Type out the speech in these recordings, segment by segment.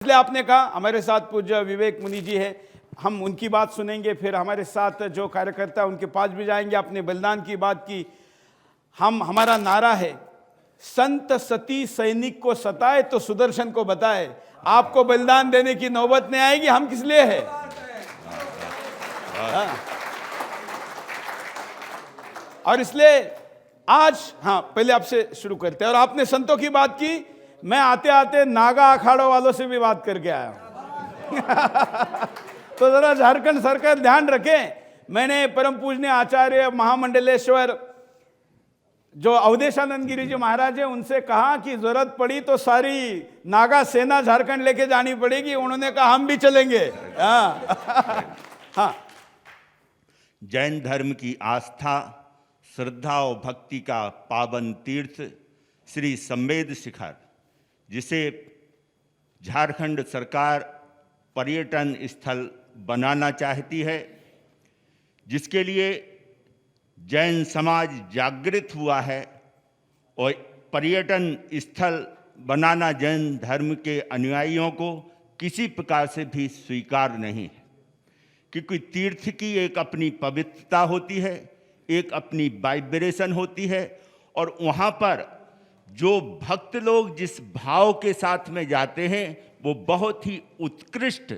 इसलिए आपने कहा हमारे साथ पूज्य विवेक मुनि जी है, हम उनकी बात सुनेंगे, फिर हमारे साथ जो कार्यकर्ता उनके पास भी जाएंगे। आपने बलिदान की बात की, हमारा नारा है संत सती सैनिक को सताए तो सुदर्शन को बताए। आपको बलिदान देने की नौबत नहीं आएगी, हम किस लिए है। और इसलिए आज पहले आपसे शुरू करते हैं। और आपने संतों की बात की, मैं आते आते नागा अखाड़ों वालों से भी बात करके आया हूं। तो जरा झारखंड सरकार ध्यान रखें, मैंने परम पूजनीय आचार्य महामंडलेश्वर जो अवधेशानंद गिरी जी महाराज है उनसे कहा कि जरूरत पड़ी तो सारी नागा सेना झारखंड लेके जानी पड़ेगी। उन्होंने कहा हम भी चलेंगे। हाँ, जैन धर्म की आस्था, श्रद्धा और भक्ति का पावन तीर्थ श्री संवेद शिखर, जिसे झारखंड सरकार पर्यटन स्थल बनाना चाहती है, जिसके लिए जैन समाज जागृत हुआ है और पर्यटन स्थल बनाना जैन धर्म के अनुयायियों को किसी प्रकार से भी स्वीकार नहीं है। क्योंकि तीर्थ की एक अपनी पवित्रता होती है, एक अपनी वाइब्रेशन होती है, और वहाँ पर जो भक्त लोग जिस भाव के साथ में जाते हैं वो बहुत ही उत्कृष्ट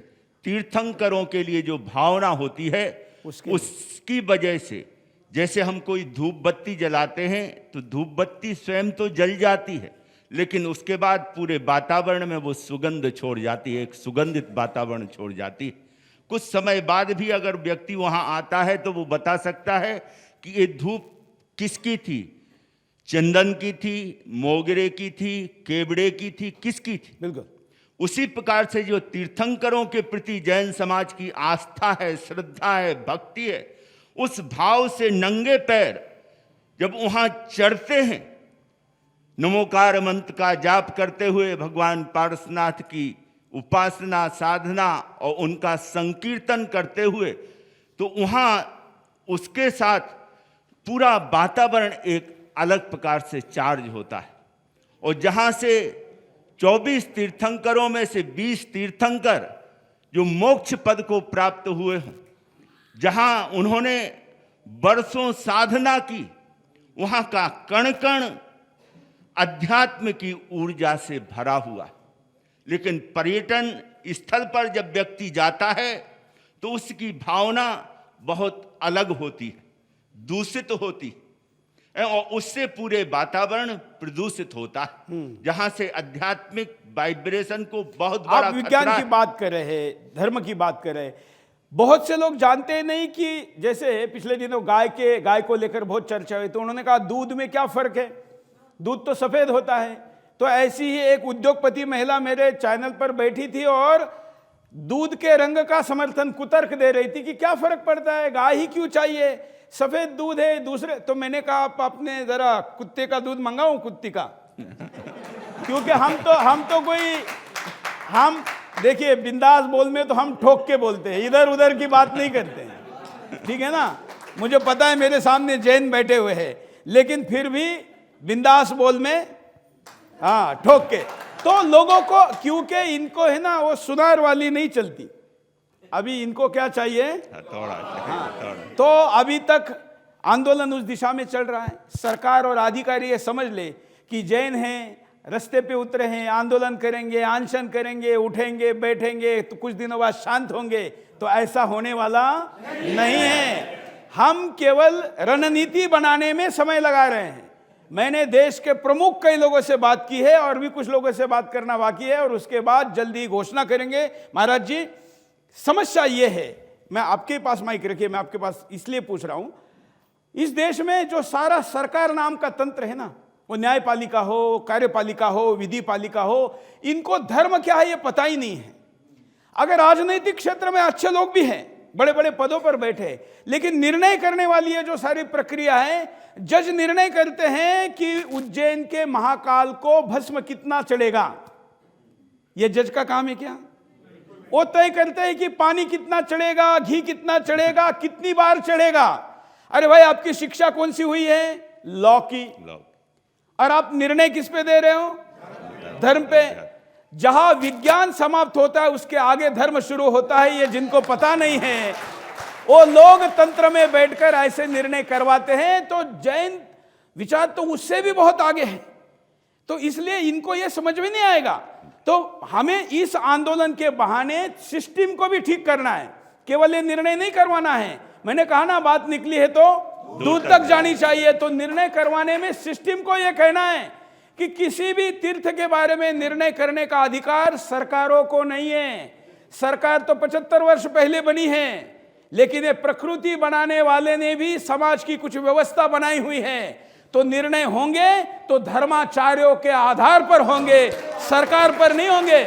तीर्थंकरों के लिए जो भावना होती है उसकी वजह से, जैसे हम कोई धूप बत्ती जलाते हैं तो धूप बत्ती स्वयं तो जल जाती है, लेकिन उसके बाद पूरे वातावरण में वो सुगंध छोड़ जाती है, एक सुगंधित वातावरण छोड़ जाती है। कुछ समय बाद भी अगर व्यक्ति वहाँ आता है तो वो बता सकता है कि ये धूप किसकी थी, चंदन की थी, मोगरे की थी, केवड़े की थी, किसकी थी। बिल्कुल उसी प्रकार से जो तीर्थंकरों के प्रति जैन समाज की आस्था है, श्रद्धा है, भक्ति है, उस भाव से नंगे पैर जब वहां चढ़ते हैं, नमोकार मंत्र का जाप करते हुए भगवान पारसनाथ की उपासना साधना और उनका संकीर्तन करते हुए, तो वहां उसके साथ पूरा वातावरण एक अलग प्रकार से चार्ज होता है। और जहां से 24 तीर्थंकरों में से 20 तीर्थंकर जो मोक्ष पद को प्राप्त हुए हों, जहां उन्होंने वर्षों साधना की, वहां का कण कण अध्यात्म की ऊर्जा से भरा हुआ। लेकिन पर्यटन स्थल पर जब व्यक्ति जाता है तो उसकी भावना बहुत अलग होती है, दूषित होती है, और उससे पूरे वातावरण प्रदूषित होता है, जहां से आध्यात्मिक वाइब्रेशन को बहुत बड़ा आप विज्ञान की बात कर रहे हैं, धर्म की बात कर रहे हैं। बहुत से लोग जानते नहीं कि जैसे पिछले दिनों गाय को लेकर बहुत चर्चा हुई, तो उन्होंने कहा दूध में क्या फर्क है, दूध तो सफेद होता है। तो ऐसी ही एक उद्योगपति महिला मेरे चैनल पर बैठी थी और दूध के रंग का समर्थन कुतर्क दे रही थी कि क्या फर्क पड़ता है, गाय ही क्यों चाहिए, सफेद दूध है दूसरे। तो मैंने कहा आप अपने जरा कुत्ते का दूध मंगाऊं, कुत्ती का, क्योंकि हम देखिए बिंदास बोल में तो हम ठोक के बोलते हैं, इधर उधर की बात नहीं करते हैं, ठीक है ना। मुझे पता है मेरे सामने जैन बैठे हुए हैं, लेकिन फिर भी बिंदास बोल में ठोक के। तो लोगों को, क्योंकि इनको है ना वो सुनार वाली नहीं चलती, अभी इनको क्या चाहिए, तो अभी तक आंदोलन उस दिशा में चल रहा है। सरकार और अधिकारी ये समझ ले कि जैन हैं, रास्ते पे उतरे हैं, आंदोलन करेंगे, अनशन करेंगे, उठेंगे बैठेंगे तो कुछ दिनों बाद शांत होंगे, तो ऐसा होने वाला नहीं है। हम केवल रणनीति बनाने में समय लगा रहे हैं। मैंने देश के प्रमुख कई लोगों से बात की है और भी कुछ लोगों से बात करना बाकी है, और उसके बाद जल्दी घोषणा करेंगे। महाराज जी, समस्या ये है, मैं आपके पास माइक रखिए, मैं आपके पास इसलिए पूछ रहा हूं, इस देश में जो सारा सरकार नाम का तंत्र है ना, वो न्यायपालिका हो, कार्यपालिका हो, विधि पालिका हो, इनको धर्म क्या है ये पता ही नहीं है। अगर राजनीतिक क्षेत्र में अच्छे लोग भी हैं, बड़े बड़े पदों पर बैठे, लेकिन निर्णय करने वाली ये जो सारी प्रक्रिया है, जज निर्णय करते हैं कि उज्जैन के महाकाल को भस्म कितना चढ़ेगा, ये जज का काम है क्या? वो तय करते हैं कि पानी कितना चढ़ेगा, घी कितना चढ़ेगा, कितनी बार चढ़ेगा। अरे भाई, आपकी शिक्षा कौन सी हुई है? लॉ की। और आप निर्णय किस पे दे रहे हो? धर्म पे। जहां विज्ञान समाप्त होता है उसके आगे धर्म शुरू होता है। ये जिनको पता नहीं है वो लोग तंत्र में बैठकर ऐसे निर्णय करवाते हैं। तो जैन विचार तो उससे भी बहुत आगे है, तो इसलिए इनको ये समझ में नहीं आएगा। तो हमें इस आंदोलन के बहाने सिस्टम को भी ठीक करना है, केवल ये निर्णय नहीं करवाना है। मैंने कहा ना, बात निकली है तो दूर तक जानी चाहिए। तो निर्णय करवाने में सिस्टम को यह कहना है कि किसी भी तीर्थ के बारे में निर्णय करने का अधिकार सरकारों को नहीं है। सरकार तो 75 वर्ष पहले बनी है, लेकिन ये प्रकृति बनाने वाले ने भी समाज की कुछ व्यवस्था बनाई हुई है। तो निर्णय होंगे तो धर्माचार्यों के आधार पर होंगे, सरकार पर नहीं होंगे।